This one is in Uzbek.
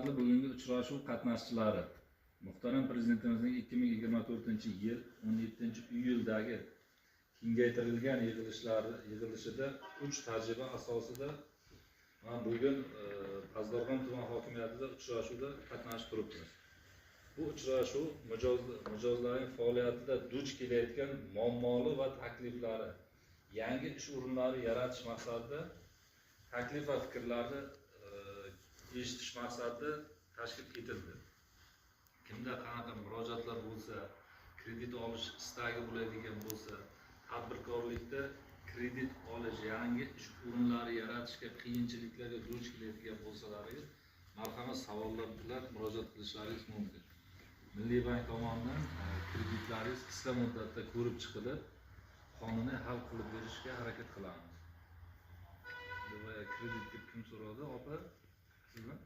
Bugungi uchrashuv qatnashchilari muhtaram Prezidentimizning 2024-yil 17-iyuldagi kengaytirilgan yig'ilishida 3 tajriba asosida bugun Pazdarg'om tuman hokimiyatida uchrashuvda qatnashib turibmiz. Bu uchrashuv mijozlarning faoliyatida duch kelayotgan muammoli va takliflari, yangi ish o'rinlari yaratish maqsadida taklif va fikrlarni eshitish maqsadida tashkil etildi. Kimda qanaqa murojaatlar bo'lsa, kredit olish istagi bo'ladigan bo'lsa, tadbirkorlikda kredit olish, yangi ish o'rinlari yaratishga qiyinchiliklarga duch keladigan bo'lsalari, marhamat savollar bilan murojaat qilishlaringiz mumkin. Milliy bank tomonidan kreditlaringiz qisqa muddatda ko'rib chiqilib, qonuniy hal qilib berishga harakat qilamiz. Kredit deb kim so'radi, opa? Sizmi?